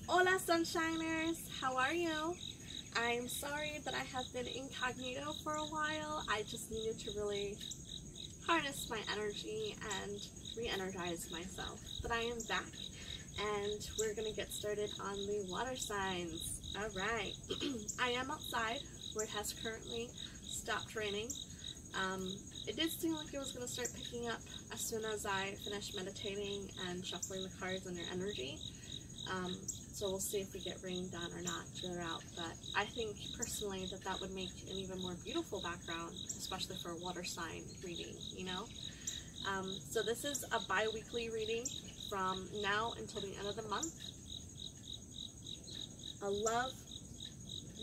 Hola Sunshiners, how are you? I'm sorry that I have been incognito for a while. I just needed to really harness my energy and re-energize myself. But I am back and we're going to get started on the water signs. Alright, I am outside where it has currently stopped raining. It did seem like it was going to start picking up as soon as I finished meditating and shuffling the cards on your energy. So we'll see if we get rain done or not throughout, but I think personally that that would make an even more beautiful background, especially for a water sign reading, you know? So this is a bi-weekly reading from now until the end of the month. A love,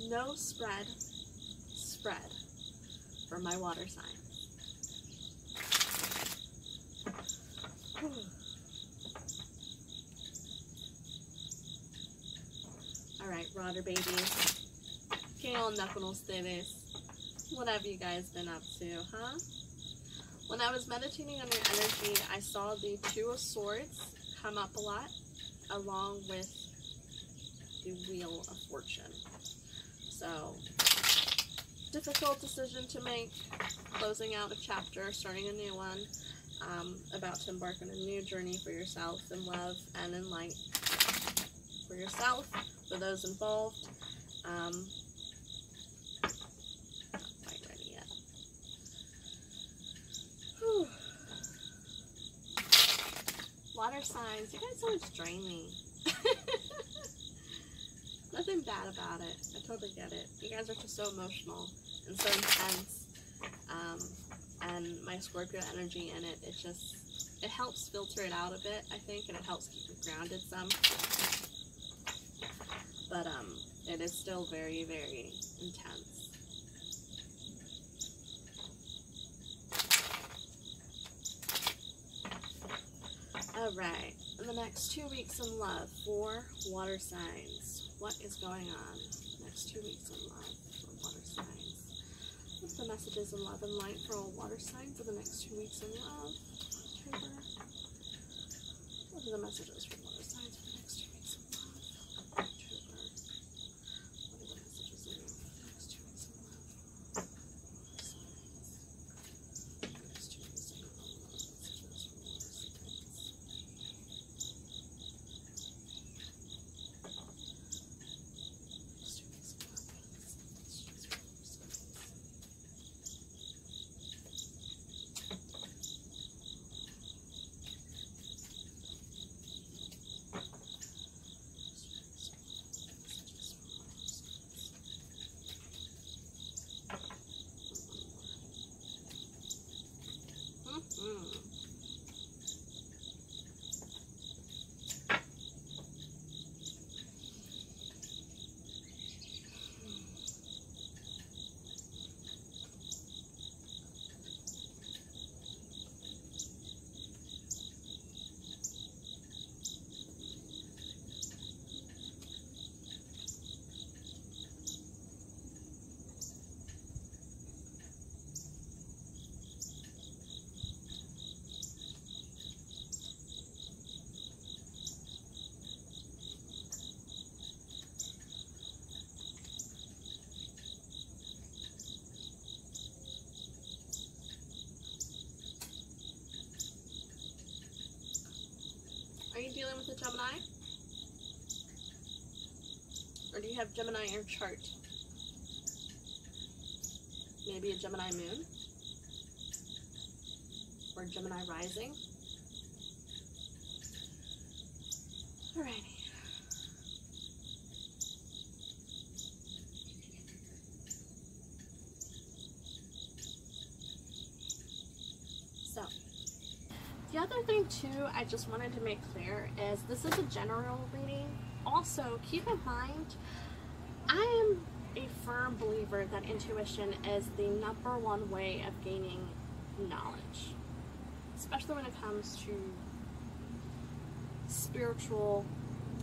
no spread for my water sign. Alright, water babies. ¿Qué onda con ustedes? What have you guys been up to, huh? When I was meditating on your energy, I saw the Two of Swords come up a lot, along with the Wheel of Fortune. So, difficult decision to make, closing out a chapter, starting a new one, about to embark on a new journey for yourself in love and in light. For yourself, for those involved, not quite ready yet. Whew. Water signs, you guys always drain me. Nothing bad about it. I totally get it. You guys are just so emotional and so intense. And my Scorpio energy in it, it helps filter it out a bit, I think, and it helps keep it grounded some. But it is still very, very intense. Alright, in the next 2 weeks in love for water signs. What is going on? Next 2 weeks in love for water signs. What's the messages in love and light for a water sign for the next 2 weeks in love? October. What are the messages for water signs for the next 2 weeks in love? October. What are the messages in love for the next 2 weeks in love? Water signs. For the next 2 weeks in love. Messages for water signs. Are you dealing with a Gemini? Or do you have Gemini in your chart? Maybe a Gemini moon? Or Gemini rising? Alrighty. So, the other thing too I just wanted to make clear is this is a general reading. Also, keep in mind, I am a firm believer that intuition is the #1 way of gaining knowledge, especially when it comes to spiritual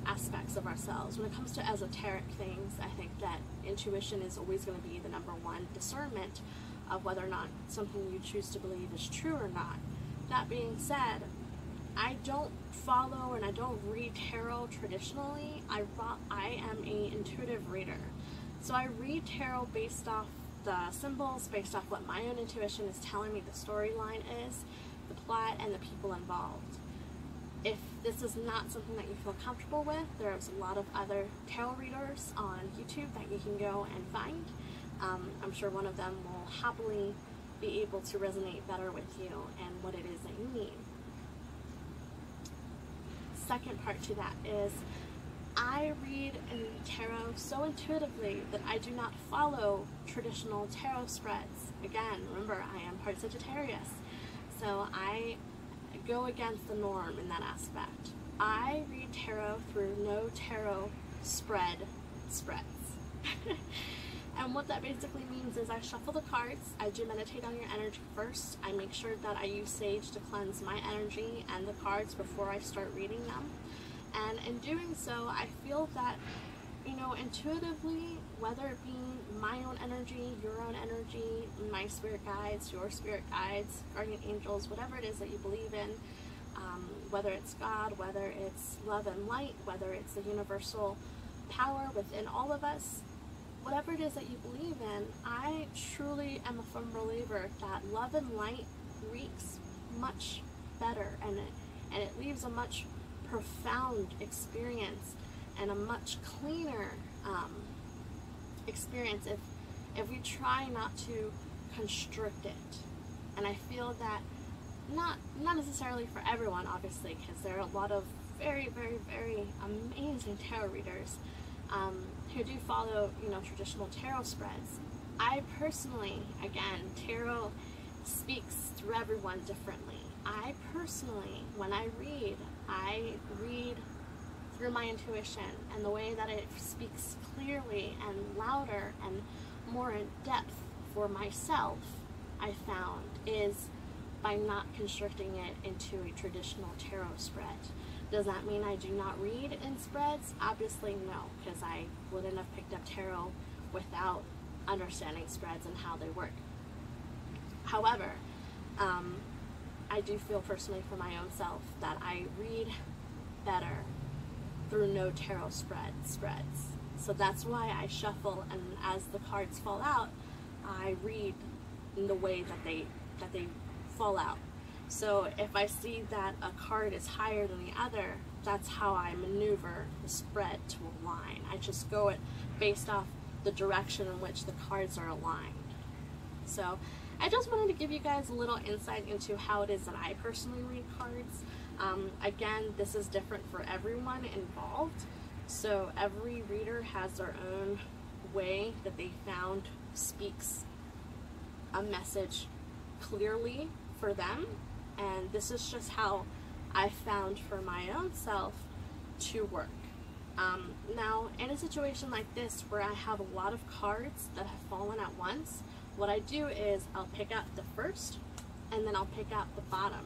aspects of ourselves. When it comes to esoteric things, I think that intuition is always going to be the #1 discernment of whether or not something you choose to believe is true or not. That being said, I don't follow and I don't read tarot traditionally. I am an intuitive reader. So I read tarot based off the symbols, based off what my own intuition is telling me the storyline is, the plot, and the people involved. If this is not something that you feel comfortable with, there's a lot of other tarot readers on YouTube that you can go and find. I'm sure one of them will happily be able to resonate better with you and what it is that you need. Second part to that is I read in tarot so intuitively that I do not follow traditional tarot spreads. Again, remember, I am part Sagittarius, so I go against the norm in that aspect. I read tarot through no tarot spreads. And what that basically means is I shuffle the cards, I do meditate on your energy first, I make sure that I use sage to cleanse my energy and the cards before I start reading them. And in doing so, I feel that, you know, intuitively, whether it be my own energy, your own energy, my spirit guides, your spirit guides, guardian angels, whatever it is that you believe in, whether it's God, whether it's love and light, whether it's the universal power within all of us, whatever it is that you believe in, I truly am a firm believer that love and light reeks much better, and it leaves a much profound experience and a much cleaner experience if we try not to constrict it. And I feel that not necessarily for everyone, obviously, because there are a lot of very, very, very amazing tarot readers who do follow, you know, traditional tarot spreads. I personally, again, tarot speaks through everyone differently. I personally, when I read through my intuition, and the way that it speaks clearly and louder and more in depth for myself, I found, is by not constricting it into a traditional tarot spread. Does that mean I do not read in spreads? Obviously no, because I wouldn't have picked up tarot without understanding spreads and how they work. However, I do feel personally for my own self that I read better through no tarot spreads. So that's why I shuffle, and as the cards fall out, I read in the way that they fall out. So if I see that a card is higher than the other, that's how I maneuver the spread to align. I just go it based off the direction in which the cards are aligned. So I just wanted to give you guys a little insight into how it is that I personally read cards. Again, this is different for everyone involved. So every reader has their own way that they found speaks a message clearly for them. And this is just how I found for my own self to work. Now, in a situation like this where I have a lot of cards that have fallen at once, what I do is I'll pick out the first, and then I'll pick out the bottom.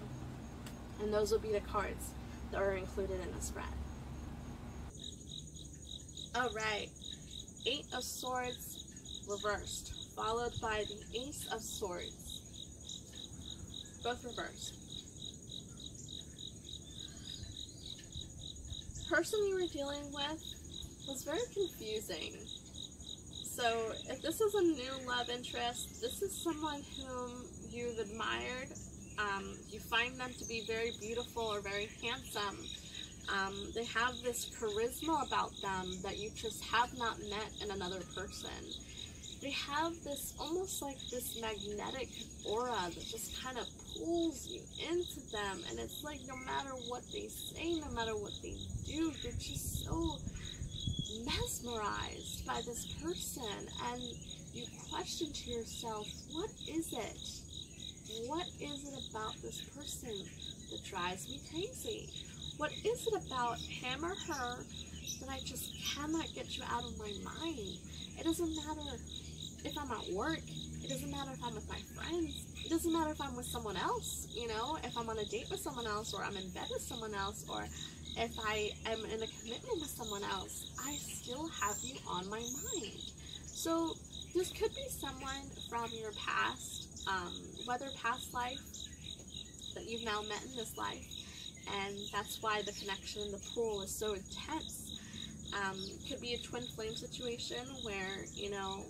And those will be the cards that are included in the spread. Alright, 8 of Swords reversed, followed by the Ace of Swords. Both reversed. Person you were dealing with was very confusing. So if this is a new love interest, this is someone whom you've admired, you find them to be very beautiful or very handsome. They have this charisma about them that you just have not met in another person. They have this, almost like this magnetic aura that just kind of pulls you into them, and it's like no matter what they say, no matter what they do, you're just so mesmerized by this person, and you question to yourself, what is it? What is it about this person that drives me crazy? What is it about him or her that I just cannot get you out of my mind? It doesn't matter if I'm at work, it doesn't matter if I'm with my friends, it doesn't matter if I'm with someone else, you know, if I'm on a date with someone else, or I'm in bed with someone else, or if I am in a commitment with someone else, I still have you on my mind. So this could be someone from your past, whether past life that you've now met in this life, and that's why the connection in the pool is so intense. Could be a twin flame situation where, you know,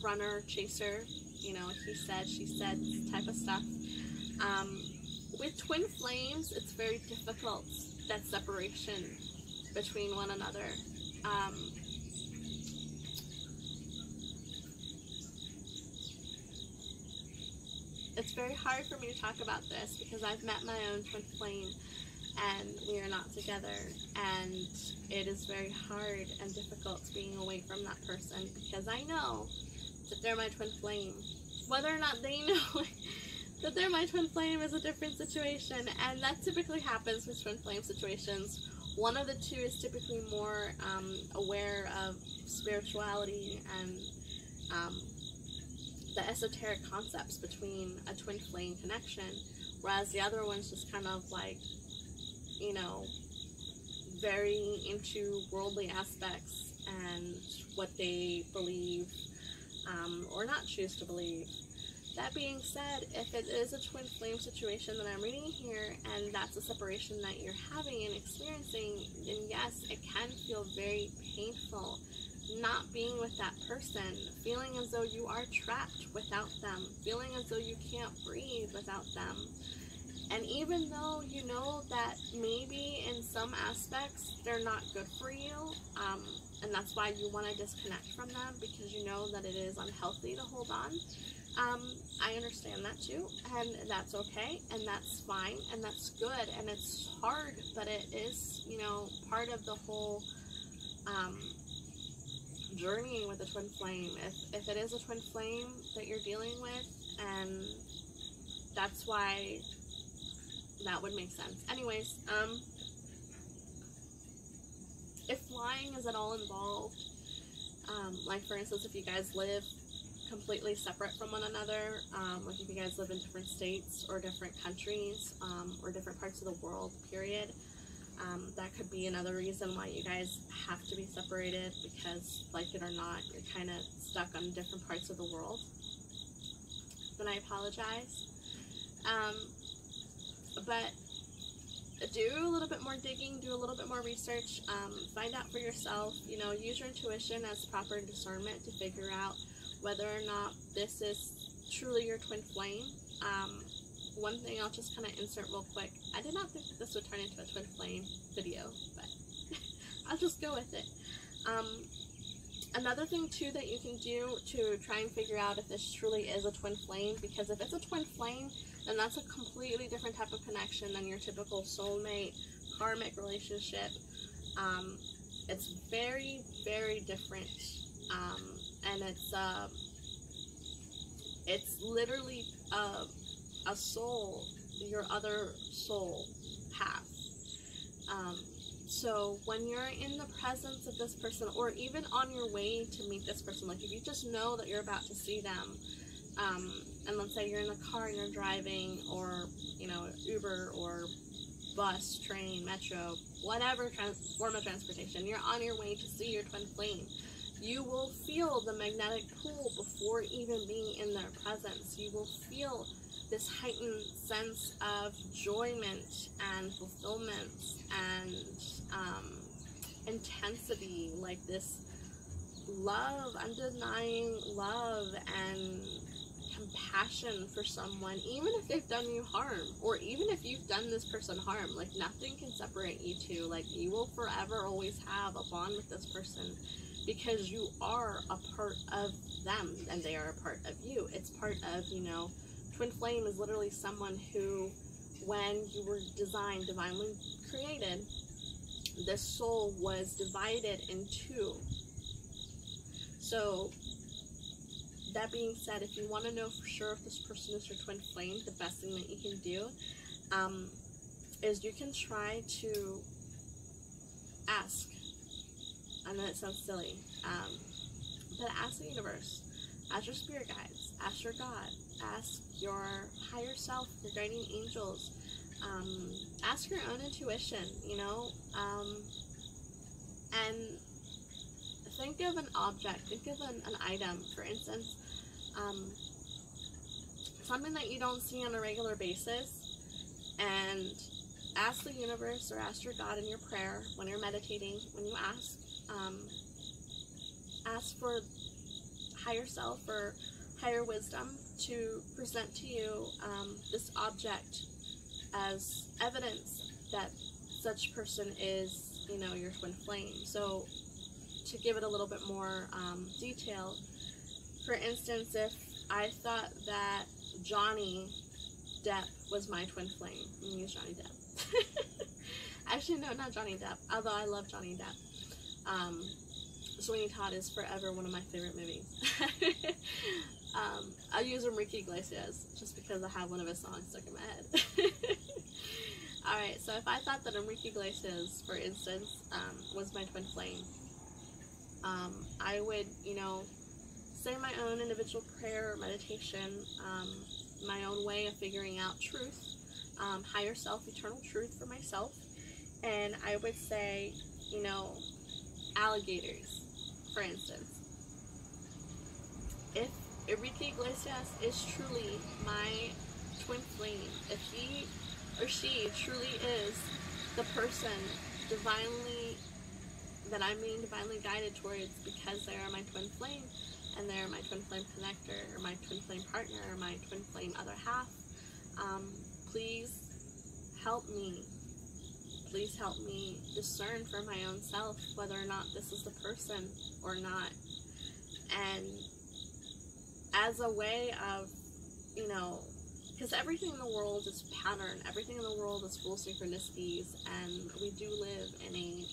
runner, chaser, you know, he said, she said type of stuff. With twin flames, it's very difficult, that separation between one another. It's very hard for me to talk about this because I've met my own twin flame and we are not together, and it is very hard and difficult being away from that person because I know that they're my twin flame. Whether or not they know that they're my twin flame is a different situation, and that typically happens with twin flame situations. One of the two is typically more aware of spirituality and the esoteric concepts between a twin flame connection, whereas the other one's just kind of like, you know, very into worldly aspects and what they believe or not choose to believe. That being said, if it is a twin flame situation that I'm reading here, and that's a separation that you're having and experiencing, then yes, it can feel very painful not being with that person, feeling as though you are trapped without them, feeling as though you can't breathe without them. And even though you know that maybe in some aspects they're not good for you, and that's why you want to disconnect from them because you know that it is unhealthy to hold on, I understand that too, and that's okay, and that's fine, and that's good, and it's hard, but it is, you know, part of the whole journey with a twin flame. If it is a twin flame that you're dealing with, and that's why that would make sense. Anyways, if flying is at all involved, like for instance, if you guys live completely separate from one another, like if you guys live in different states or different countries, or different parts of the world, period, that could be another reason why you guys have to be separated, because like it or not, you're kind of stuck on different parts of the world. Then I apologize. But do a little bit more digging, do a little bit more research, find out for yourself, you know, use your intuition as proper discernment to figure out whether or not this is truly your twin flame. One thing I'll just kind of insert real quick. I did not think that this would turn into a twin flame video, but I'll just go with it. Another thing too that you can do to try and figure out if this truly is a twin flame, because if it's a twin flame, then that's a completely different type of connection than your typical soulmate, karmic relationship. It's very, very different, and it's literally a soul, your other soul path. So when you're in the presence of this person, or even on your way to meet this person, like if you just know that you're about to see them, and let's say you're in the car and you're driving, or, you know, Uber or bus, train, metro, whatever form of transportation, you're on your way to see your twin flame. You will feel the magnetic pull before even being in their presence. You will feel this heightened sense of enjoyment and fulfillment and intensity, like this love, undenying love and compassion for someone, even if they've done you harm, or even if you've done this person harm. Like nothing can separate you two. Like you will forever always have a bond with this person because you are a part of them and they are a part of you. It's part of, you know, twin flame is literally someone who, when you were designed, divinely created, this soul was divided in two. So that being said, if you want to know for sure if this person is your twin flame, the best thing that you can do is you can try to ask. I know it sounds silly, but ask the universe, ask your spirit guides, ask your God, ask your higher self, your guardian angels, ask your own intuition, you know, and think of an object, think of an item, for instance, something that you don't see on a regular basis, and ask the universe or ask your God in your prayer when you're meditating, when you ask for higher self or higher wisdom to present to you this object as evidence that such person is, you know, your twin flame. So to give it a little bit more detail, for instance, if I thought that Johnny Depp was my twin flame, I'm gonna use Johnny Depp. Actually, no, not Johnny Depp, although I love Johnny Depp. Sweeney Todd is forever one of my favorite movies. I'll use Enrique Iglesias just because I have one of his songs stuck in my head. Alright, so if I thought that Enrique Iglesias, for instance, was my twin flame, I would, you know, say my own individual prayer or meditation, my own way of figuring out truth, higher self, eternal truth for myself, and I would say, you know, alligators, for instance. If Enrique Iglesias is truly my twin flame, if he or she truly is the person that I'm being divinely guided towards because they are my twin flame, and they're my twin flame connector, or my twin flame partner, or my twin flame other half, please help me. Please help me discern for my own self whether or not this is the person or not. And as a way of, you know, because everything in the world is pattern, everything in the world is full synchronicities, and we do live in a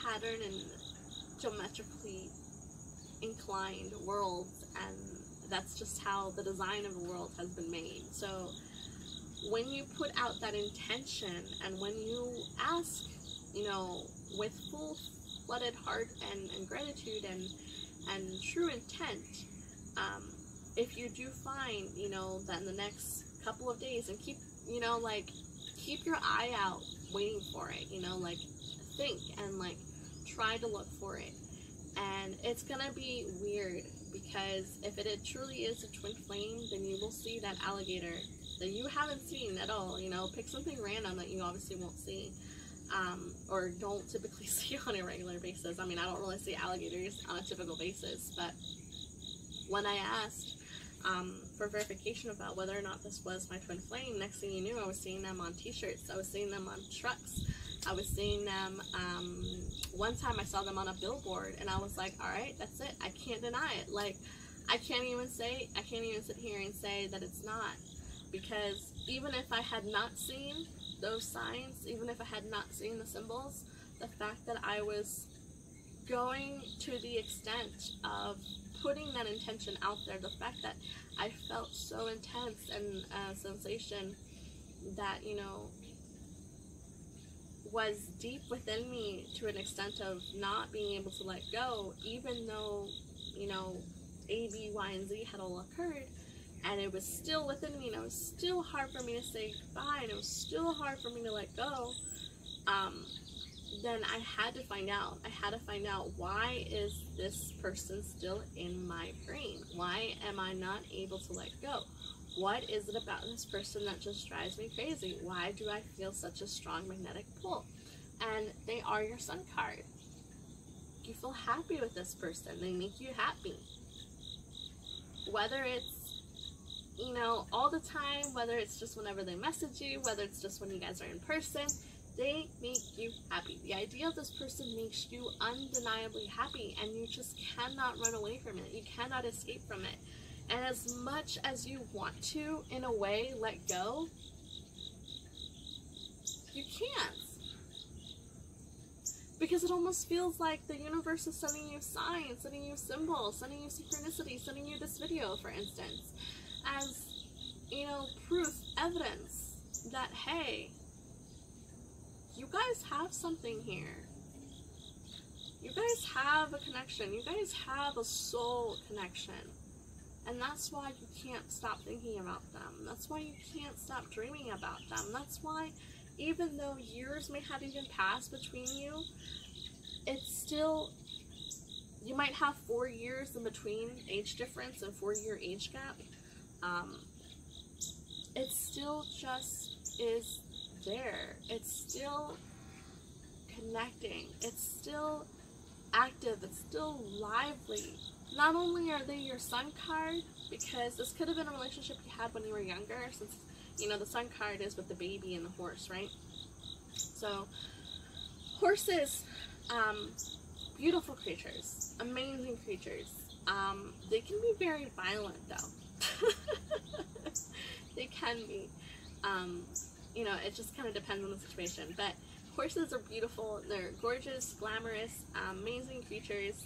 pattern and geometrically inclined world, and that's just how the design of the world has been made. So when you put out that intention, and when you ask, you know, with full-blooded heart and gratitude and true intent, if you do find, you know, that in the next couple of days, and keep, you know, like, keep your eye out waiting for it, you know, like, think and, like, try to look for it. And it's gonna be weird, because if it truly is a twin flame, then you will see that alligator that you haven't seen at all. You know, pick something random that you obviously won't see, or don't typically see on a regular basis. I mean, I don't really see alligators on a typical basis, but when I asked for verification about whether or not this was my twin flame, next thing you knew, I was seeing them on t-shirts, I was seeing them on trucks, I was seeing them, one time I saw them on a billboard, and I was like, alright, that's it, I can't deny it. Like, I can't even sit here and say that it's not, because even if I had not seen those signs, even if I had not seen the symbols, the fact that I was going to the extent of putting that intention out there, the fact that I felt so intense and a sensation that, you know, was deep within me to an extent of not being able to let go, even though, you know, A, B, Y, and Z had all occurred, and it was still within me, and it was still hard for me to say goodbye, and it was still hard for me to let go. Then I had to find out. I had to find out, why is this person still in my brain? Why am I not able to let go? What is it about this person that just drives me crazy? Why do I feel such a strong magnetic pull? And they are your sun card. You feel happy with this person. They make you happy. Whether it's, you know, all the time, whether it's just whenever they message you, whether it's just when you guys are in person, they make you happy. The idea of this person makes you undeniably happy, and you just cannot run away from it. You cannot escape from it. And as much as you want to, in a way, let go, you can't. Because it almost feels like the universe is sending you signs, sending you symbols, sending you synchronicity, sending you this video, for instance, as, you know, proof, evidence that, hey, you guys have something here. You guys have a connection. You guys have a soul connection. And that's why you can't stop thinking about them. That's why you can't stop dreaming about them. That's why, even though years may have even passed between you, it's still, you might have 4 years in between age difference and 4-year age gap, it still just is there. It's still connecting. It's still active. It's still lively. Not only are they your sun card, because this could have been a relationship you had when you were younger, since, you know, the sun card is with the baby and the horse, right? So, horses, beautiful creatures, amazing creatures. They can be very violent, though. They can be. You know, it just kind of depends on the situation. But horses are beautiful. They're gorgeous, glamorous, amazing creatures.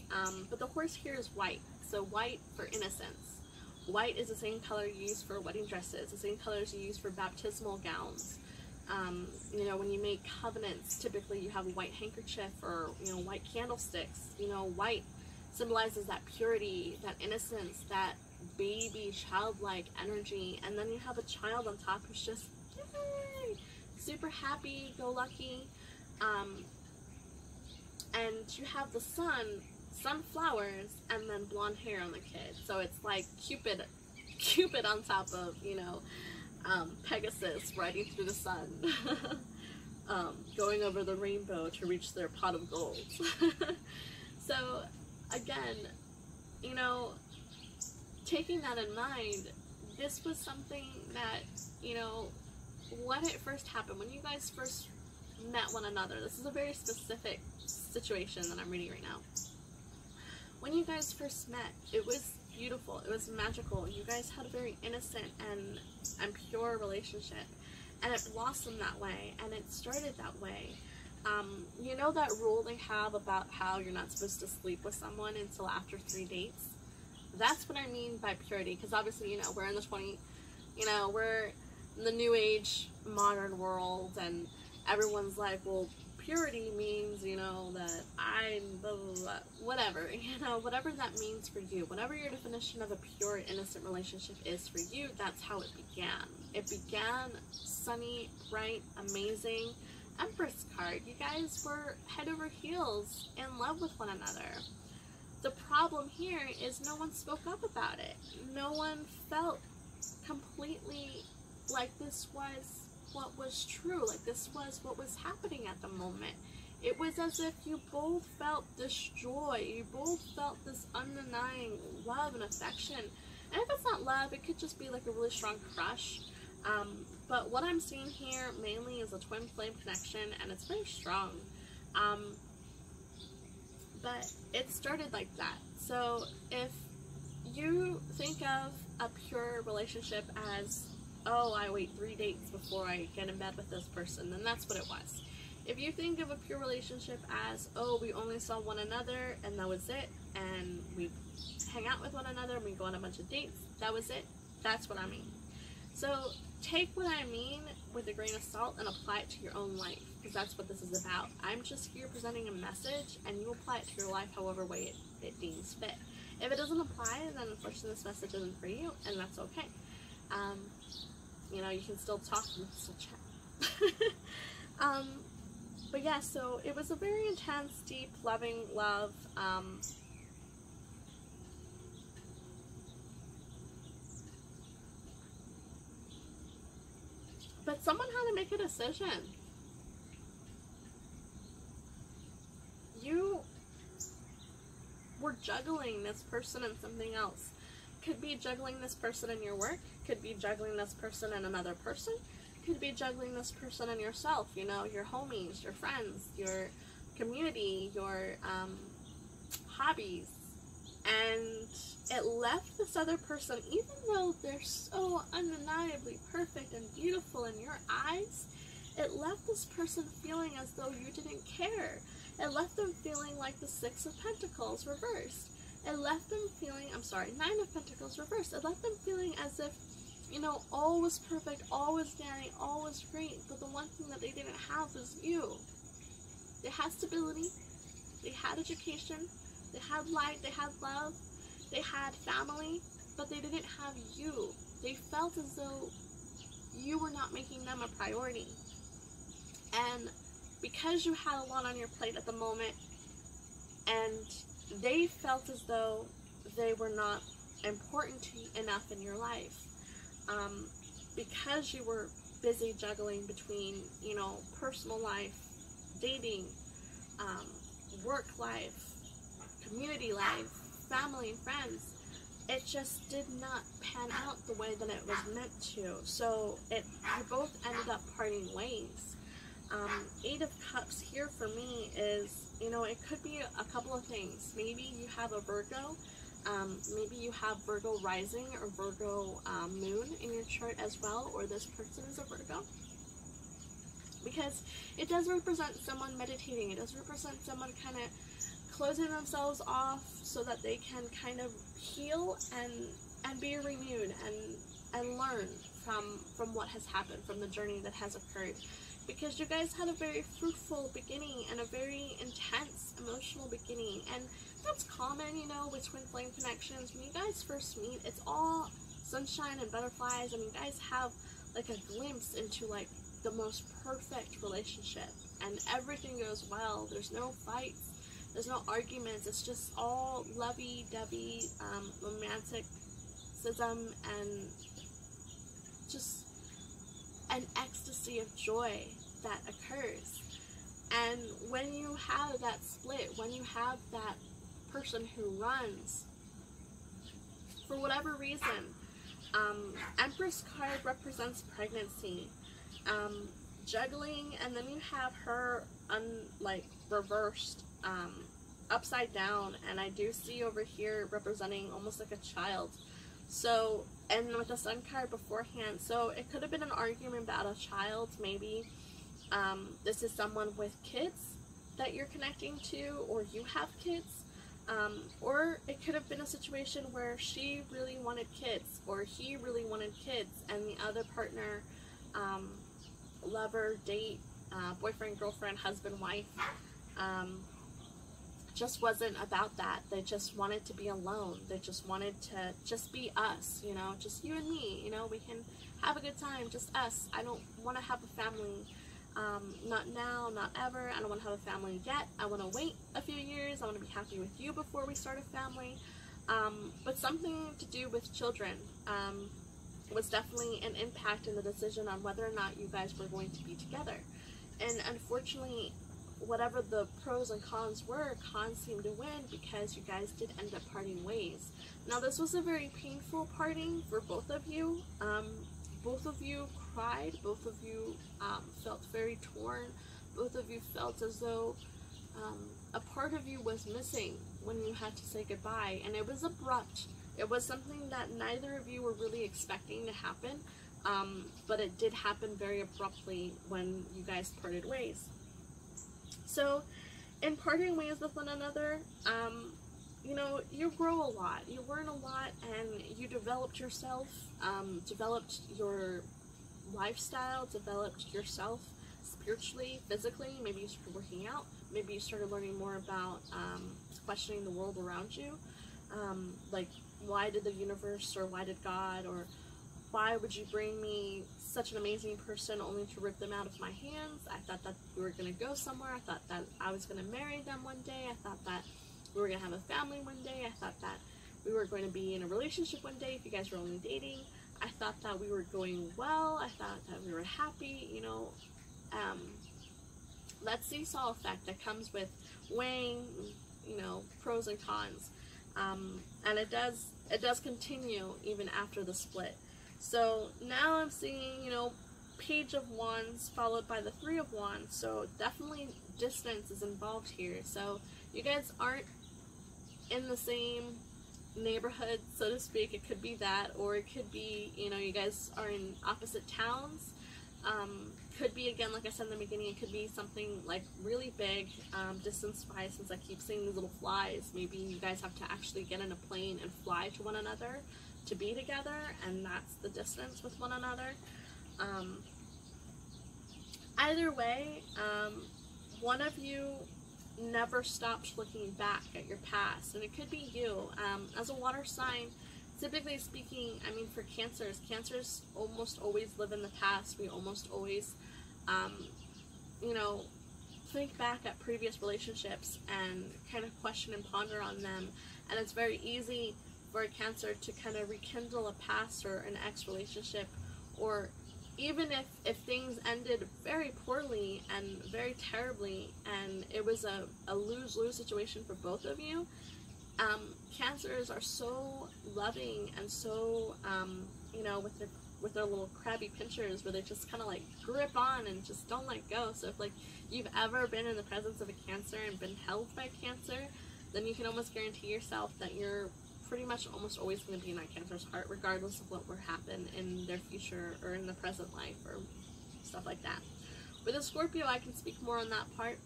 But the horse here is white. So white for innocence. White is the same color you use for wedding dresses, the same colors you use for baptismal gowns. You know, when you make covenants, typically you have a white handkerchief or, you know, white candlesticks. You know, white symbolizes that purity, that innocence, that baby, childlike energy. And then you have a child on top who's just, yay, super happy, go lucky. And you have the sun, sunflowers, and then blonde hair on the kid. So it's like Cupid on top of, you know, Pegasus riding through the sun, going over the rainbow to reach their pot of gold. So again, you know, taking that in mind, this was something that, you know, when it first happened, when you guys first met one another, this is a very specific situation that I'm reading right now. When you guys first met, it was beautiful, it was magical. You guys had a very innocent and pure relationship, and it blossomed that way, and it started that way. You know that rule they have about how you're not supposed to sleep with someone until after 3 dates? That's what I mean by purity, because obviously, you know, we're in we're in the new age modern world, and everyone's like, well, purity means, you know, that I'm blah, blah, blah, whatever, you know, whatever that means for you, whatever your definition of a pure, innocent relationship is for you, that's how it began. It began sunny, bright, amazing. Empress card. You guys were head over heels in love with one another. The problem here is no one spoke up about it. No one felt completely like this was what was true, like this was what was happening at the moment. It was as if you both felt this joy, you both felt this undenying love and affection. And if it's not love, it could just be like a really strong crush. But what I'm seeing here mainly is a twin flame connection, and it's very strong. But it started like that. So if you think of a pure relationship as, oh, I wait 3 dates before I get in bed with this person, then that's what it was. If you think of a pure relationship as, oh, we only saw one another and that was it, and we hang out with one another and we go on a bunch of dates, that was it, that's what I mean. So take what I mean with a grain of salt and apply it to your own life, because that's what this is about. I'm just here presenting a message, and you apply it to your life however way it deems fit. If it doesn't apply, then unfortunately this message isn't for you, and that's okay. You know, you can still talk and still chat. But yeah, so it was a very intense, deep, loving love. But someone had to make a decision. You were juggling this person and something else. Could be juggling this person in your work, could be juggling this person and another person, could be juggling this person and yourself, you know, your homies, your friends, your community, your hobbies. And it left this other person, even though they're so undeniably perfect and beautiful in your eyes, it left this person feeling as though you didn't care. It left them feeling like the 6 of Pentacles reversed. It left them feeling, 9 of Pentacles reversed. It left them feeling as if, you know, all was perfect, all was dandy, all was great, but the one thing that they didn't have was you. They had stability, they had education, they had light, they had love, they had family, but they didn't have you. They felt as though you were not making them a priority. And because you had a lot on your plate at the moment, and they felt as though they were not important to you enough in your life, because you were busy juggling between, you know, personal life, dating, work life, community life, family and friends, it just did not pan out the way that it was meant to. So you both ended up parting ways. Eight of Cups here for me is, you know, it could be a couple of things. Maybe you have a Virgo, maybe you have Virgo rising or Virgo moon in your chart as well, or this person is a Virgo. Because it does represent someone meditating, it does represent someone kind of closing themselves off so that they can kind of heal and be renewed and learn from what has happened, from the journey that has occurred. Because you guys had a very fruitful beginning and a very intense emotional beginning, and that's common, you know, with twin flame connections. When you guys first meet, it's all sunshine and butterflies, and you guys have like a glimpse into like the most perfect relationship, and everything goes well. There's no fights, there's no arguments, it's just all lovey-dovey, romanticism, and just an ecstasy of joy that occurs. And when you have that split, when you have that person who runs, for whatever reason, Empress card represents pregnancy, juggling, and then you have her reversed, upside down, and I do see over here representing almost like a child. So, and with the Sun card beforehand, so it could have been an argument about a child, maybe. This is someone with kids that you're connecting to, or you have kids. Or it could have been a situation where she really wanted kids, or he really wanted kids, and the other partner, lover, date, boyfriend, girlfriend, husband, wife, just wasn't about that. They just wanted to be alone. They just wanted to just be us, you know, just you and me, you know, we can have a good time, just us. I don't want to have a family, not now, not ever. I don't want to have a family yet. I want to wait a few years. I want to be happy with you before we start a family. But something to do with children was definitely an impact in the decision on whether or not you guys were going to be together. And unfortunately, whatever the pros and cons were, cons seemed to win because you guys did end up parting ways. Now, this was a very painful parting for both of you. Both of you cried. Both of you felt very torn. Both of you felt as though a part of you was missing when you had to say goodbye, and it was abrupt. It was something that neither of you were really expecting to happen, but it did happen very abruptly when you guys parted ways. So, in parting ways with one another, you know, you grow a lot, you learn a lot, and you developed yourself, developed your lifestyle, developed yourself spiritually, physically. Maybe you started working out, maybe you started learning more about questioning the world around you, like, why did the universe, or why did God, or why would you bring me such an amazing person only to rip them out of my hands? I thought that we were going to go somewhere. I thought that I was going to marry them one day. I thought that we were going to have a family one day. I thought that we were going to be in a relationship one day if you guys were only dating. I thought that we were going well. I thought that we were happy, you know. That seesaw effect that comes with weighing, you know, pros and cons. And it does continue even after the split. So now I'm seeing, you know, Page of Wands followed by the Three of Wands. So definitely distance is involved here. So you guys aren't in the same neighborhood, so to speak. It could be that, or it could be, you know, you guys are in opposite towns. Could be, again, like I said in the beginning, it could be something like really big, distance-wise, since I keep seeing these little flies. Maybe you guys have to actually get in a plane and fly to one another to be together, and that's the distance with one another. Either way, one of you never stopped looking back at your past, and it could be you. As a water sign, typically speaking, I mean, for Cancers almost always live in the past. We almost always, you know, think back at previous relationships and kind of question and ponder on them, and it's very easy for a Cancer to kind of rekindle a past or an ex relationship, or even if things ended very poorly and very terribly and it was a lose-lose situation for both of you. Cancers are so loving and so, you know, with their little crabby pinchers where they just kind of like grip on and just don't let go. So if like you've ever been in the presence of a Cancer and been held by a Cancer, then you can almost guarantee yourself that you're pretty much almost always going to be in that Cancer's heart, regardless of what will happen in their future or in the present life or stuff like that. With a Scorpio, I can speak more on that part.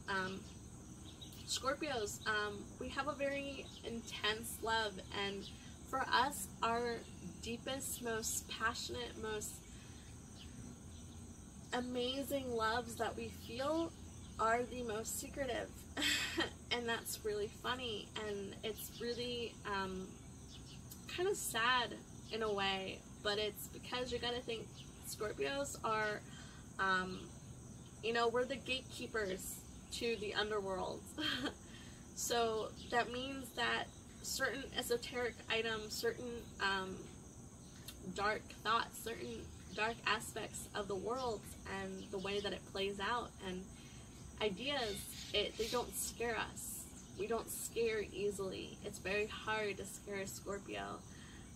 Scorpios, we have a very intense love, and for us, our deepest, most passionate, most amazing loves that we feel are the most secretive. And that's really funny, and it's really kind of sad in a way, but it's because you gotta think Scorpios are, you know, we're the gatekeepers to the underworld. So that means that certain esoteric items, certain dark thoughts, certain dark aspects of the world and the way that it plays out and ideas, they don't scare us. We don't scare easily. It's very hard to scare a Scorpio.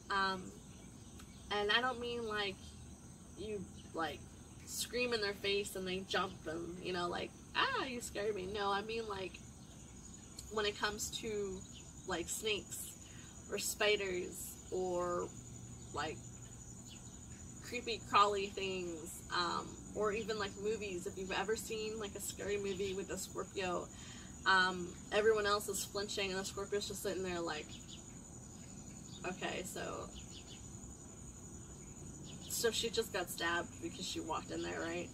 And I don't mean like you like scream in their face and they jump and, you know, like, ah, you scared me. No, I mean like when it comes to like snakes or spiders or like creepy crawly things, or even like movies. If you've ever seen like a scary movie with a Scorpio, everyone else is flinching and the Scorpio's just sitting there like, okay, so she just got stabbed because she walked in there, right?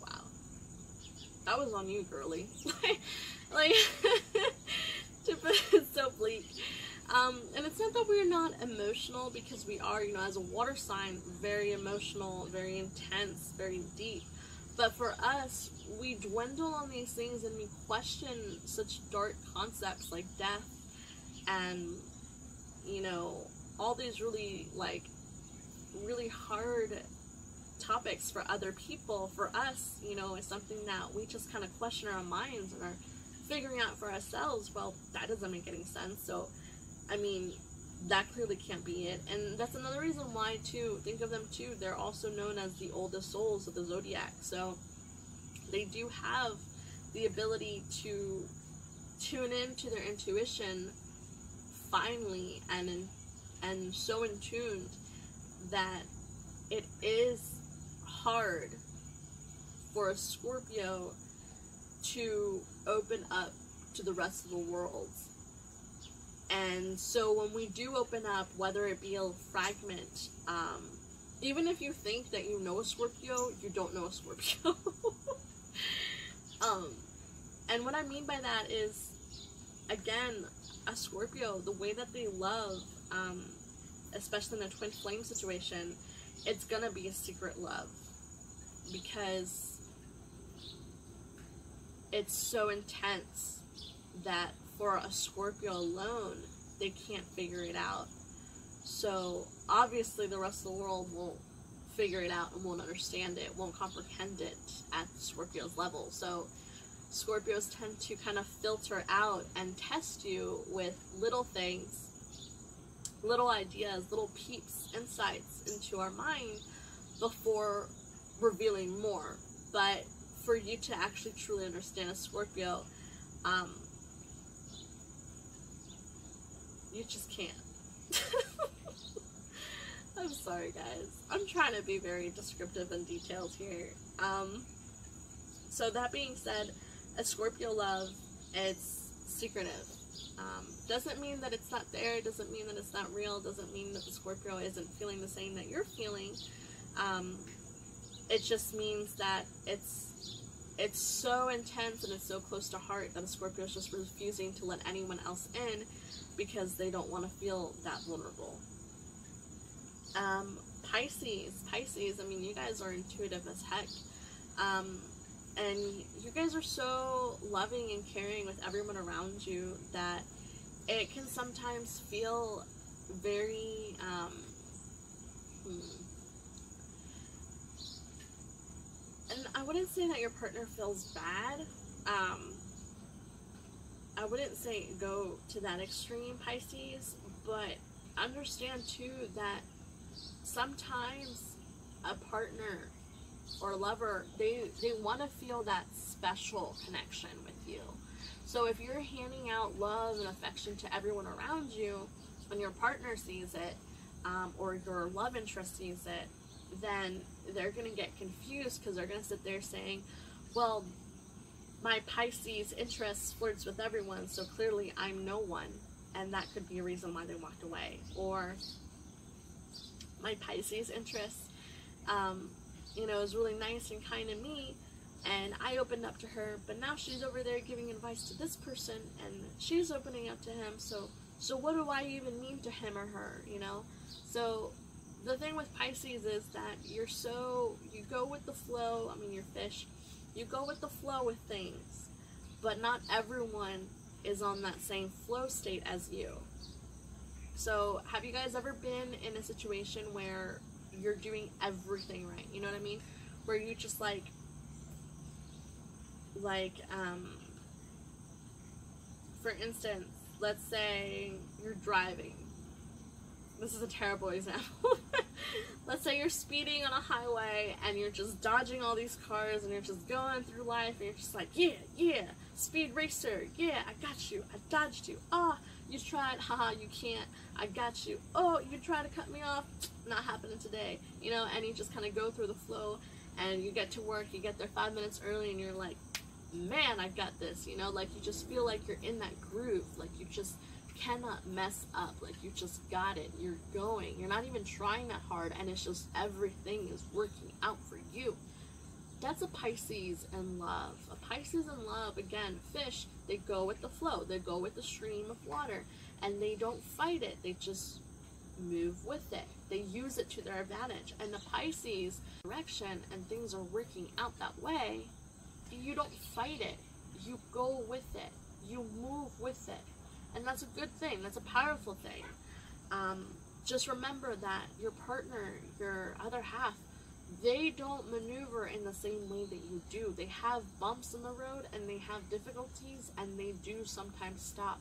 Wow. That was on you, girly. like to put it so bleak. And it's not that we're not emotional, because we are, you know, as a water sign, very emotional, very intense, very deep. But for us, we dwindle on these things and we question such dark concepts like death and, you know, all these really, like, really hard topics for other people. For us, you know, it's something that we just kind of question in our minds and are figuring out for ourselves. Well, that doesn't make any sense. So, I mean, that clearly can't be it. And that's another reason why, too, think of them, too, they're also known as the oldest souls of the zodiac. So they do have the ability to tune into their intuition finely and so in tuned that it is hard for a Scorpio to open up to the rest of the world. And so when we do open up, whether it be a fragment, even if you think that you know a Scorpio, you don't know a Scorpio. And what I mean by that is, again, a Scorpio, the way that they love, especially in a twin flame situation, it's gonna be a secret love, because it's so intense that for a Scorpio alone, they can't figure it out. So obviously the rest of the world won't figure it out and won't understand it, won't comprehend it at Scorpio's level. So Scorpios tend to kind of filter out and test you with little things, little ideas, little peeps, insights into our mind before revealing more. But for you to actually truly understand a Scorpio, you just can't. I'm sorry, guys. I'm trying to be very descriptive and detailed here. So that being said, a Scorpio love, it's secretive. Doesn't mean that it's not there, doesn't mean that it's not real, doesn't mean that the Scorpio isn't feeling the same that you're feeling. It just means that it's so intense and it's so close to heart that a Scorpio is just refusing to let anyone else in because they don't want to feel that vulnerable. Pisces, I mean, you guys are intuitive as heck. And you guys are so loving and caring with everyone around you that it can sometimes feel very, and I wouldn't say that your partner feels bad. I wouldn't say go to that extreme, Pisces, but understand too that sometimes a partner or lover, they want to feel that special connection with you. So if you're handing out love and affection to everyone around you, and your partner sees it, or your love interest sees it, then they're going to get confused, because they're going to sit there saying, well, my Pisces interest flirts with everyone, so clearly I'm no one. And that could be a reason why they walked away. Or my Pisces interest, you know, is really nice and kind to me, and I opened up to her, but now she's over there giving advice to this person, and she's opening up to him, so what do I even mean to him or her, you know? So the thing with Pisces is that you go with the flow. I mean, you're fish. You go with the flow with things, but not everyone is on that same flow state as you. So have you guys ever been in a situation where you're doing everything right? You know what I mean? Where you just like, for instance, let's say you're driving. This is a terrible example. Let's say you're speeding on a highway and you're just dodging all these cars and you're just going through life and you're just like, yeah, speed racer, yeah, I got you, I dodged you, you tried, haha, you can't, I got you, oh, you tried to cut me off, not happening today, you know, and you just kind of go through the flow, and you get to work, you get there 5 minutes early, and you're like, man, I got this, you know, like, you just feel like you're in that groove, like, you just cannot mess up, like, you just got it, you're going, you're not even trying that hard, and it's just everything is working out for you. That's a Pisces in love. A Pisces in love, again, fish, they go with the flow, they go with the stream of water, and they don't fight it, they just move with it, they use it to their advantage. And the Pisces direction, and things are working out that way, you don't fight it, you go with it, you move with it. And that's a good thing. That's a powerful thing. Just remember that your partner, your other half, they don't maneuver in the same way that you do. They have bumps in the road, and they have difficulties, and they do sometimes stop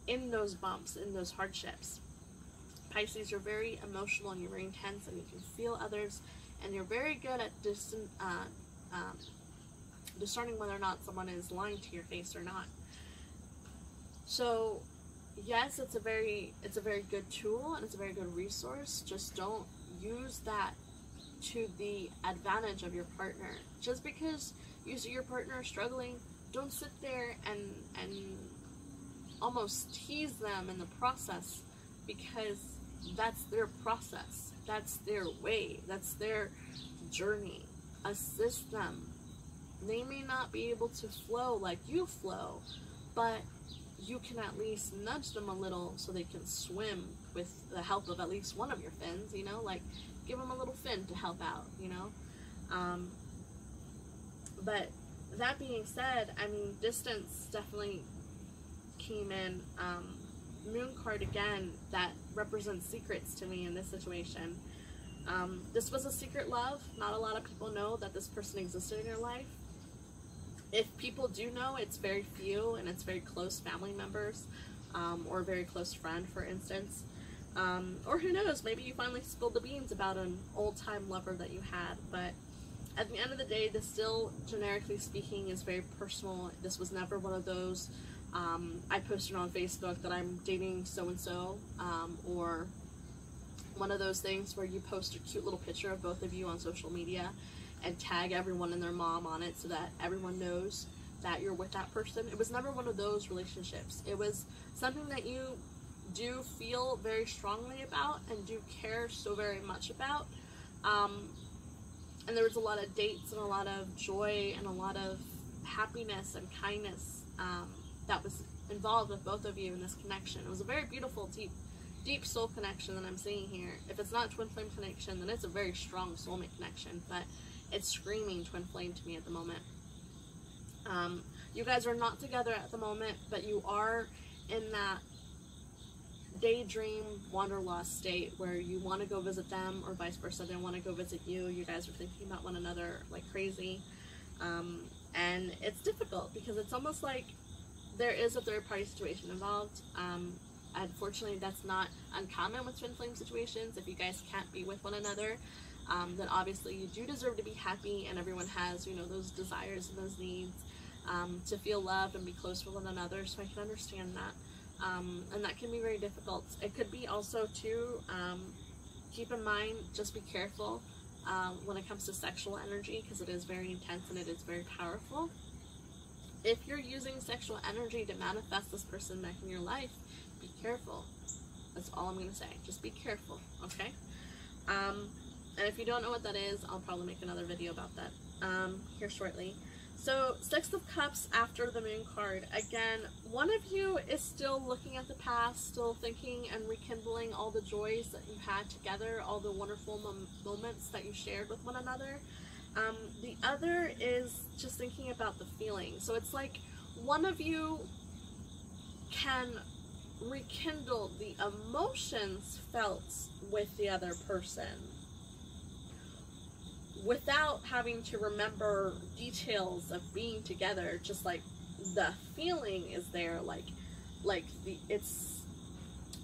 in those bumps, in those hardships. Pisces, you're very emotional, and you're very intense, and you can feel others, and you're very good at discerning whether or not someone is lying to your face or not. So, yes, it's a very good tool, and it's a very good resource. Just don't use that to the advantage of your partner. Just because you see your partner struggling, don't sit there and almost tease them in the process, because that's their process, that's their way, that's their journey. Assist them. They may not be able to flow like you flow, but you can at least nudge them a little so they can swim with the help of at least one of your fins, you know, like give them a little fin to help out, you know. But that being said, I mean, distance definitely came in. Moon card again, that represents secrets to me in this situation. This was a secret love. Not a lot of people know that this person existed in your life. If people do know, it's very few, and it's very close family members, or a very close friend, for instance. Or who knows, maybe you finally spilled the beans about an old-time lover that you had. But at the end of the day, this still, generically speaking, is very personal. This was never one of those, I posted on Facebook that I'm dating so-and-so, or one of those things where you post a cute little picture of both of you on social media and tag everyone and their mom on it so that everyone knows that you're with that person. It was never one of those relationships. It was something that you do feel very strongly about and do care so very much about. And there was a lot of dates and a lot of joy and a lot of happiness and kindness that was involved with both of you in this connection. It was a very beautiful, deep soul connection that I'm seeing here. If it's not a twin flame connection, then it's a very strong soulmate connection, but it's screaming twin flame to me at the moment. You guys are not together at the moment, but you are in that daydream wanderlust state where you want to go visit them, or vice versa, they want to go visit you. You guys are thinking about one another like crazy, and it's difficult because it's almost like there is a third party situation involved. Unfortunately, that's not uncommon with twin flame situations. If you guys can't be with one another, then obviously you do deserve to be happy, and everyone has, you know, those desires and those needs to feel loved and be close with one another, so I can understand that. And that can be very difficult. It could be also too, keep in mind, just be careful when it comes to sexual energy, because it is very intense and it is very powerful. If you're using sexual energy to manifest this person back in your life, be careful. That's all I'm going to say. Just be careful, okay? And if you don't know what that is, I'll probably make another video about that here shortly. So, Six of Cups after the Moon card. Again, one of you is still looking at the past, still thinking and rekindling all the joys that you had together, all the wonderful moments that you shared with one another. The other is just thinking about the feeling. So it's like one of you can rekindle the emotions felt with the other person without having to remember details of being together. Just like the feeling is there, it's,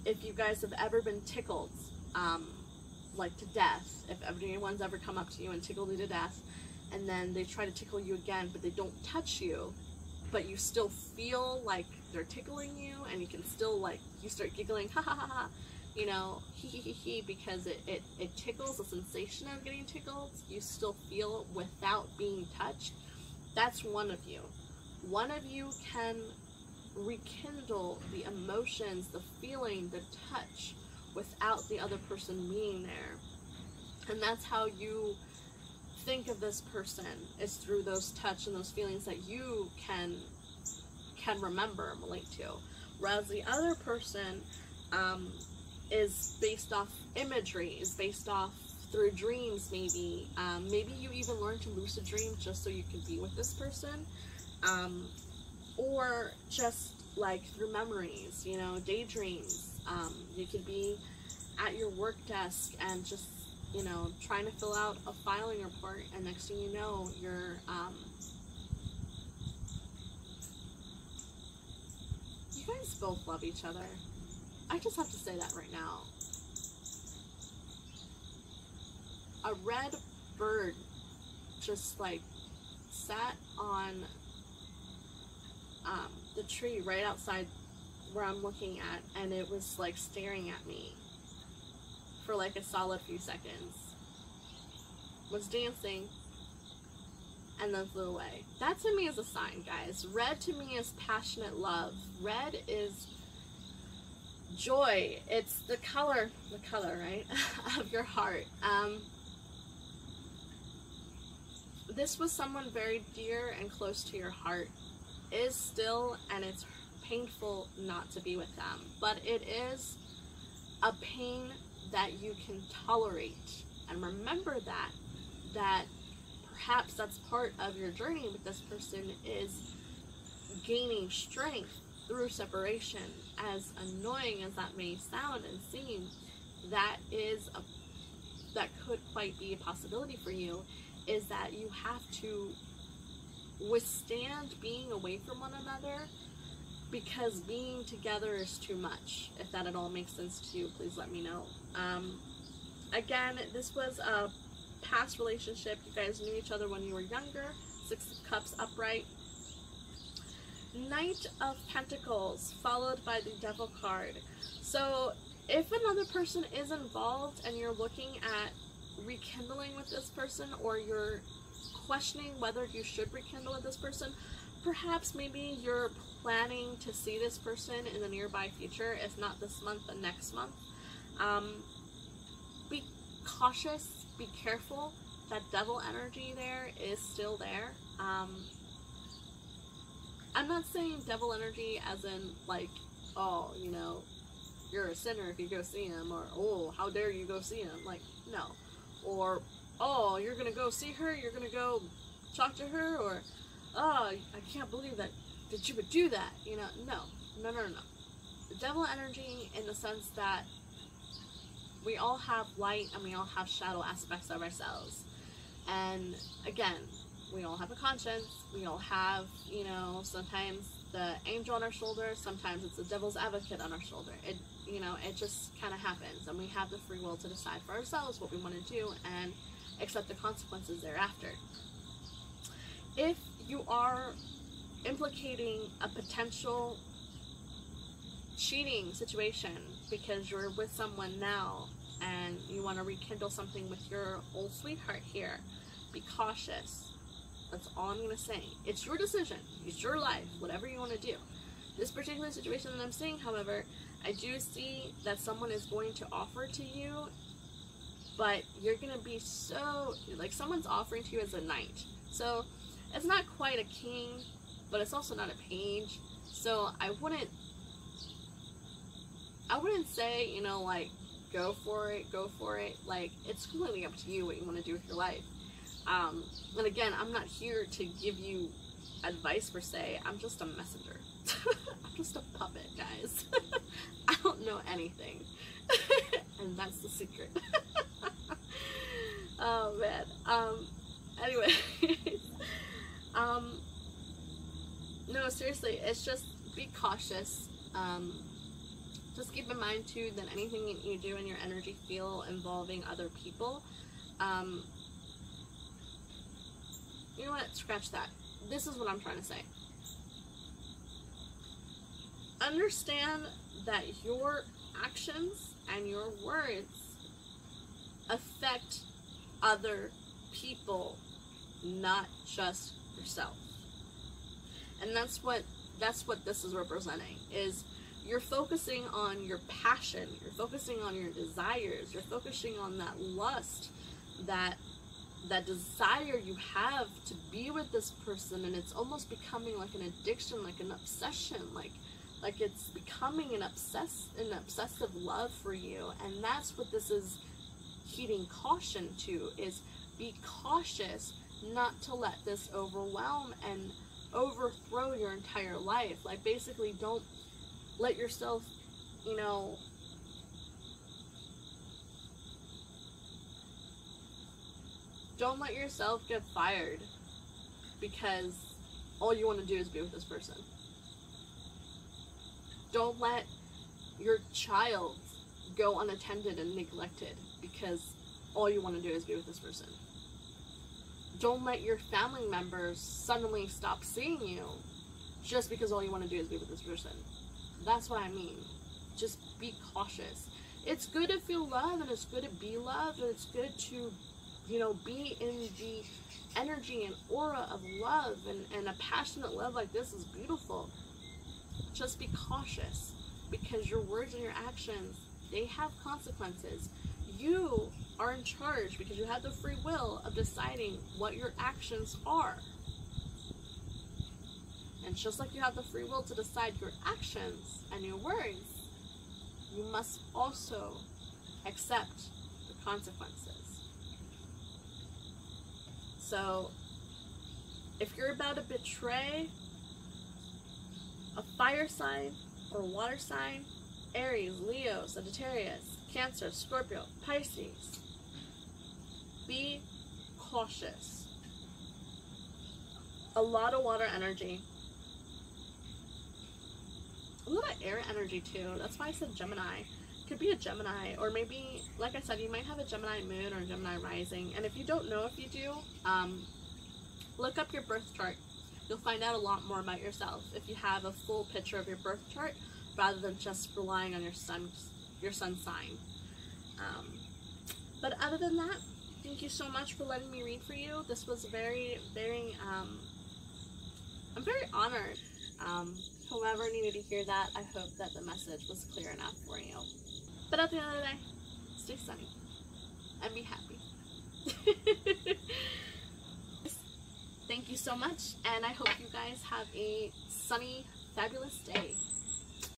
if you guys have ever been tickled like to death, if anyone's ever come up to you and tickled you to death, and then they try to tickle you again but they don't touch you, but you still feel like they're tickling you, and you can still, like, you start giggling, ha ha ha ha, you know, hee hee hee hee, because it tickles, the sensation of getting tickled, you still feel it without being touched. That's one of you. One of you can rekindle the emotions, the feeling, the touch, without the other person being there. And that's how you think of this person, is through those touch and those feelings that you can remember and relate to. Whereas the other person is based off imagery, is based off through dreams, maybe. Maybe you even learn to lucid dream just so you can be with this person. Or just like through memories, you know, daydreams. You could be at your work desk and just, you know, trying to fill out a filing report, and next thing you know, you're, you guys both love each other. I just have to say that right now. A red bird just, like, sat on the tree right outside where I'm looking at, and it was, like, staring at me for, like, a solid few seconds. Was dancing, and then flew away. That to me is a sign, guys. Red to me is passionate love. Red is joy. It's the color, right, of your heart. This was someone very dear and close to your heart. Is still, and it's painful not to be with them. But it is a pain that you can tolerate. And remember that perhaps that's part of your journey with this person, is gaining strength through separation. As annoying as that may sound and seem, that could quite be a possibility for you, is that you have to withstand being away from one another, because being together is too much. If that at all makes sense to you, please let me know. Again, this was a past relationship. You guys knew each other when you were younger. Six of Cups upright. Knight of Pentacles, followed by the Devil card. So if another person is involved and you're looking at rekindling with this person, or you're questioning whether you should rekindle with this person, perhaps maybe you're planning to see this person in the nearby future, if not this month, then next month. Be cautious, be careful. That devil energy there is still there. I'm not saying devil energy as in, like, oh, you know, you're a sinner if you go see him, or, oh, how dare you go see him. Like, no. Or, oh, you're gonna go see her, you're gonna go talk to her, or, oh, I can't believe that you would do that, you know. No. devil energy in the sense that we all have light and we all have shadow aspects of ourselves. And again, we all have a conscience. We all have, you know, sometimes the angel on our shoulder, sometimes it's the devil's advocate on our shoulder. It, you know, it just kind of happens, and we have the free will to decide for ourselves what we want to do and accept the consequences thereafter. If you are implicating a potential cheating situation because you're with someone now and you want to rekindle something with your old sweetheart here, be cautious. That's all I'm going to say. It's your decision. It's your life. Whatever you want to do. This particular situation that I'm seeing, however, I do see that someone is going to offer to you, but you're going to be so, like, someone's offering to you as a knight. So it's not quite a king, but it's also not a page. So I wouldn't say, you know, like, go for it. Like, it's completely up to you what you want to do with your life. And again, I'm not here to give you advice per se. I'm just a messenger. I'm just a puppet, guys. I don't know anything. And that's the secret. Oh, man. Anyway. No, seriously, it's just be cautious. Just keep in mind, too, that anything that you do in your energy field involving other people, you know what? Scratch that. This is what I'm trying to say. Understand that your actions and your words affect other people, not just yourself. And that's what this is representing, is you're focusing on your passion, you're focusing on your desires, you're focusing on that lust, that desire you have to be with this person, and it's almost becoming like an addiction, like an obsession, like it's becoming an obsessive love for you. And that's what this is heeding caution to, is be cautious not to let this overwhelm and overthrow your entire life. Like, basically, don't let yourself, you know, don't let yourself get fired because all you want to do is be with this person. Don't let your child go unattended and neglected because all you want to do is be with this person. Don't let your family members suddenly stop seeing you just because all you want to do is be with this person. That's what I mean. Just be cautious. It's good to feel love, and it's good to be loved, and it's good to, you know, be in the energy and aura of love, and a passionate love like this is beautiful. Just be cautious, because your words and your actions, they have consequences. You are in charge because you have the free will of deciding what your actions are. And just like you have the free will to decide your actions and your words, you must also accept the consequences. So, if you're about to betray a fire sign or a water sign, Aries, Leo, Sagittarius, Cancer, Scorpio, Pisces, be cautious. A lot of water energy. A lot of air energy too. That's why I said Gemini. Could be a Gemini, or maybe, like I said, you might have a Gemini moon or a Gemini rising. And if you don't know if you do, look up your birth chart. You'll find out a lot more about yourself if you have a full picture of your birth chart rather than just relying on your sun sign. But other than that, thank you so much for letting me read for you. This was very, very, I'm very honored. Whoever needed to hear that, I hope that the message was clear enough for you. But at the end of the day, stay sunny and be happy. Thank you so much, and I hope you guys have a sunny, fabulous day.